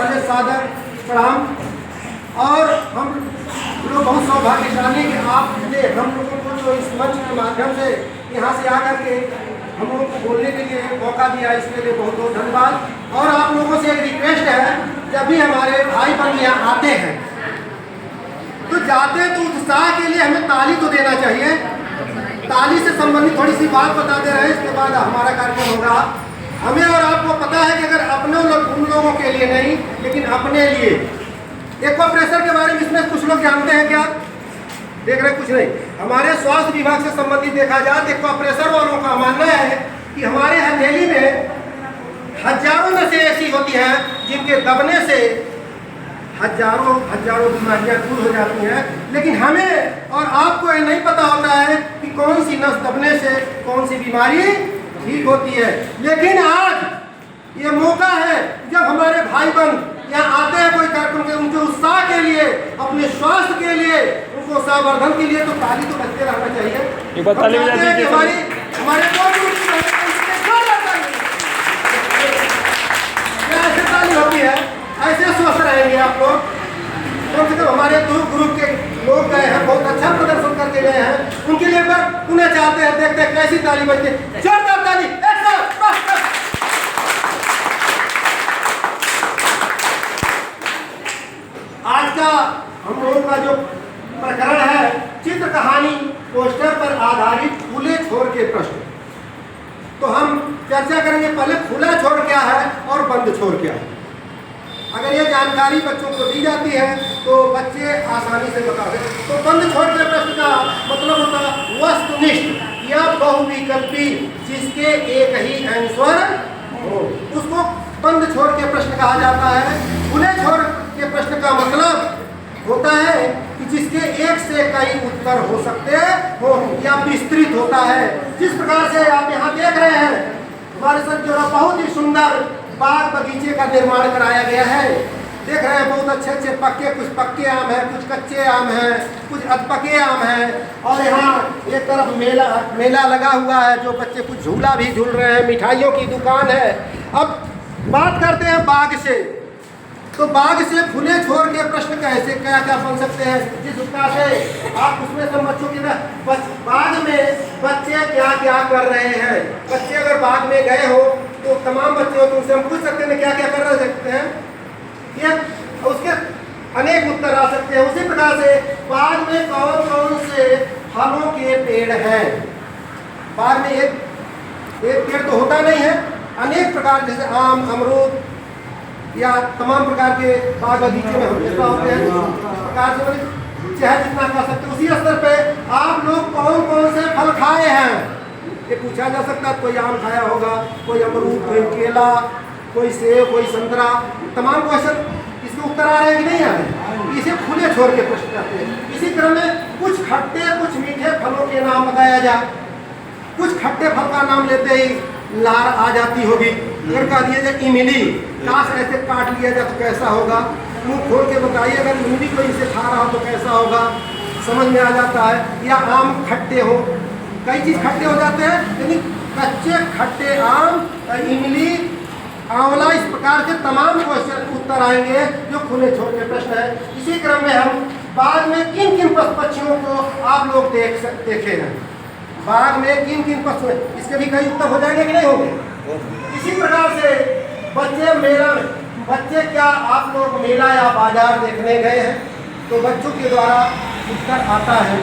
पहले सादर प्रणाम। और हम लोग बहुत सौभाग्यशाली कि आपने हम लोगों को जो इस मंच के माध्यम से यहाँ से आकर के हम लोगों को बोलने के लिए मौका दिया, इसके लिए बहुत बहुत धन्यवाद। और आप लोगों से एक रिक्वेस्ट है, जब भी हमारे भाई बहन यहाँ आते हैं तो जाते तो उत्साह के लिए हमें ताली तो देना चाहिए। ताली से संबंधित थोड़ी सी बात बताते रहे, इसके बाद हमारा कार्यक्रम होगा। हमें और आपको पता है कि अगर अपने लोग उन लोगों के लिए नहीं, लेकिन अपने लिए एक्वा प्रेशर के बारे में इसमें कुछ लोग जानते हैं क्या? देख रहे कुछ नहीं। हमारे स्वास्थ्य विभाग से संबंधित देखा जाए तो एक्वा प्रेशर वालों का मानना है कि हमारे हथेली में हजारों नसें ऐसी होती हैं जिनके दबने से हजारों बीमारियां दूर हो जाती हैं, लेकिन हमें और आपको ये नहीं पता होता है कि कौन सी नस दबने से कौन सी बीमारी ठीक होती है। लेकिन आज ये मौका है जब हमारे भाई बहन यहाँ आते हैं कोई कार्यक्रम के, उनके उत्साह के लिए, अपने स्वास्थ्य के लिए, उनको संवर्धन के लिए तो ताली तो बजते रहना चाहिए। ऐसे ताली होती है, ऐसे स्वस्थ रहेंगे आप लोग। कम से कम हमारे ग्रुप के लोग गए हैं, बहुत अच्छा प्रदर्शन करके गए हैं, उनके लिए पुनः चाहते हैं, देखते हैं कैसी ताली बजती है। जोरदार ताली। आज का हम लोगों का जो प्रकरण है, चित्र कहानी पोस्टर पर आधारित खुले छोर के प्रश्न। तो हम चर्चा करेंगे पहले खुला छोर क्या है और बंद छोर क्या है। अगर ये जानकारी बच्चों को दी जाती है तो बच्चे आसानी से बता दें। तो बंद छोर के प्रश्न का मतलब होता है वस्तुनिष्ठ या बहुविकल्पी जिसके एक ही आंसर हो, उसको बंद छोर के प्रश्न कहा जाता है। खुले छोर के प्रश्न का मतलब होता है कि जिसके एक से कई उत्तर हो सकते हो या विस्तृत होता है। जिस प्रकार से आप यहाँ देख रहे हैं, हमारे साथ जो बहुत ही सुंदर बाग बगीचे का निर्माण कराया गया है। देख रहे हैं बहुत अच्छे अच्छे पक्के, कुछ पक्के आम हैं, कुछ कच्चे आम हैं, कुछ अधपके आम हैं। और यहाँ एक तरफ मेला लगा हुआ है, जो बच्चे कुछ झूला भी झूल रहे हैं, मिठाइयों की दुकान है। अब बात करते हैं बाग से। तो बाग से खुले छोर के प्रश्न कैसे क्या क्या बन सकते हैं, जिस उत्तर से आप उसमें सब बच्चों की बाग में बच्चे क्या क्या कर रहे हैं। बच्चे अगर बाग में गए हो तो तमाम बच्चे हो तो उनसे हम पूछ सकते हैं क्या क्या कर सकते हैं, ये उसके अनेक उत्तर आ सकते हैं। उसी प्रकार से बाग में कौन कौन से फलों के पेड़ हैं। बाग में एक पेड़ तो होता नहीं है, अनेक प्रकार, जैसे आम, अमरूद या तमाम प्रकार के बाग बगीचे में हमेशा होते हैं। इस प्रकार से चाहे जितना खा सकते हैं। उसी स्तर पे आप लोग कौन कौन से फल खाए हैं ये पूछा जा सकता है। कोई आम खाया होगा, कोई अमरूद, कोई केला, कोई सेब, कोई संतरा, तमाम क्वेश्चन इसके उत्तर आ रहे हैं कि नहीं आ रहे, इसे खुले छोर के प्रश्न कहते हैं। इसी क्रम में कुछ खट्टे कुछ मीठे फलों के नाम बताया जाए। कुछ खट्टे फल का नाम लेते ही लार आ जाती होगी। अगर कह दिया जाए इमली, काश ऐसे काट लिया जाए तो कैसा होगा, मुंह खोल के बताइए अगर इमली कोई इसे खा रहा हो तो कैसा होगा, समझ में आ जाता है। या आम खट्टे हो, कई चीज़ खट्टे हो जाते हैं, यानी कच्चे खट्टे आम, इमली, आंवला, इस प्रकार के तमाम क्वेश्चन उत्तर आएंगे जो खुले छोर के प्रश्न है। इसी क्रम में हम बाद में किन किन पक्षियों को आप लोग देखे हैं, बाग में किन किन पशु हैं, इसके भी कई उत्तर हो जाएंगे कि नहीं होंगे। इसी प्रकार से बच्चे क्या आप लोग मेला या बाजार देखने गए हैं तो बच्चों के द्वारा उत्तर आता है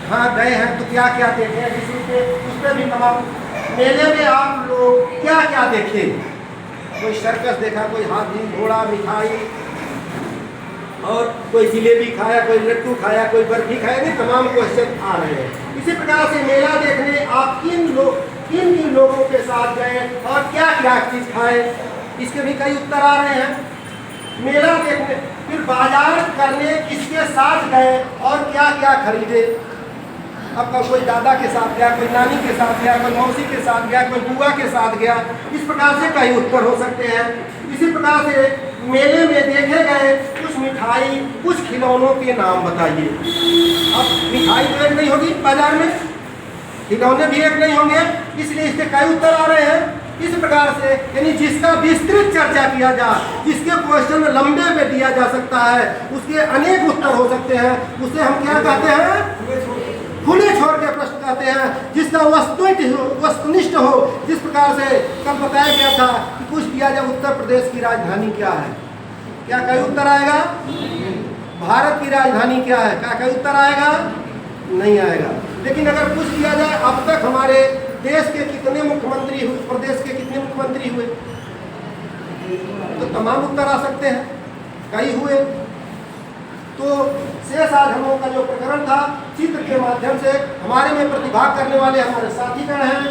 हाँ गए हैं तो क्या क्या देखे हैं, इसी पे उस पर भी तमाम। मेले में आप लोग क्या क्या देखे, कोई सर्कस देखा, कोई हाथी घोड़ा मिठाई, और कोई जिलेबी खाया, कोई लड्डू खाया, कोई बर्फी खाया, नहीं तमाम क्वेश्चन आ रहे हैं। इसी प्रकार से मेला देखने आप किन लोगों के साथ गए और क्या क्या चीज़ खाए, इसके भी कई उत्तर आ रहे हैं। मेला देखने, फिर बाजार करने किसके साथ गए और क्या क्या खरीदे। अब कोई दादा के साथ गया, कोई नानी के साथ गया, कोई मौसी के साथ गया, कोई बुआ के साथ गया, इस प्रकार से कई उत्तर हो सकते हैं। इसी प्रकार से मेले में देखे गए कुछ मिठाई, कुछ खिलौनों के नाम बताइए। अब मिठाई तो एक नहीं होगी बाजार में, खिलौने भी एक नहीं होंगे, इसलिए इसके कई उत्तर आ रहे हैं। इस प्रकार से यानी जिसका विस्तृत चर्चा किया जाए, जिसके क्वेश्चन लंबे में दिया जा सकता है, उसके अनेक उत्तर हो सकते हैं, उसे हम क्या कहते हैं? खुले छोर के प्रश्न कहते हैं। जिसका वस्तुनिष्ठ हो, जिस प्रकार से कल बताया गया था कि कुछ दिया जाए उत्तर प्रदेश की राजधानी क्या है, क्या कई उत्तर आएगा? भारत की राजधानी क्या है, क्या कई उत्तर आएगा? नहीं आएगा। लेकिन अगर कुछ किया जाए अब तक हमारे देश के कितने मुख्यमंत्री हुए, प्रदेश के कितने मुख्यमंत्री हुए, तो तमाम उत्तर आ सकते हैं, कई हुए। तो शेष आज हम लोगों का जो प्रकरण था, चित्र के माध्यम से हमारे में प्रतिभाग करने वाले हमारे साथीगण हैं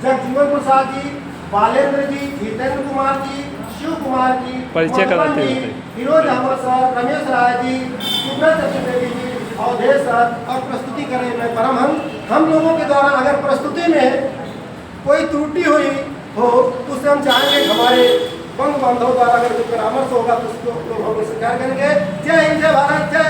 जगजीवन प्रसाद जी, बालेंद्र जी, जितेंद्र कुमार जी, शिव कुमार जी, परिचय कराते जी, फिरोज अहमद सर, रमेश राय जी, सुब्रत चतुर्वेदी जी, अवधेश सर, और प्रस्तुति करें मैं परमहंस। हम लोगों के द्वारा अगर प्रस्तुति में कोई त्रुटि हुई हो तो उससे हम चाहेंगे हमारे बंधु बांधव द्वारा अगर कोई परामर्श होगा तो उसको हम स्वीकार करेंगे। जय हिंद, जय भारत, जय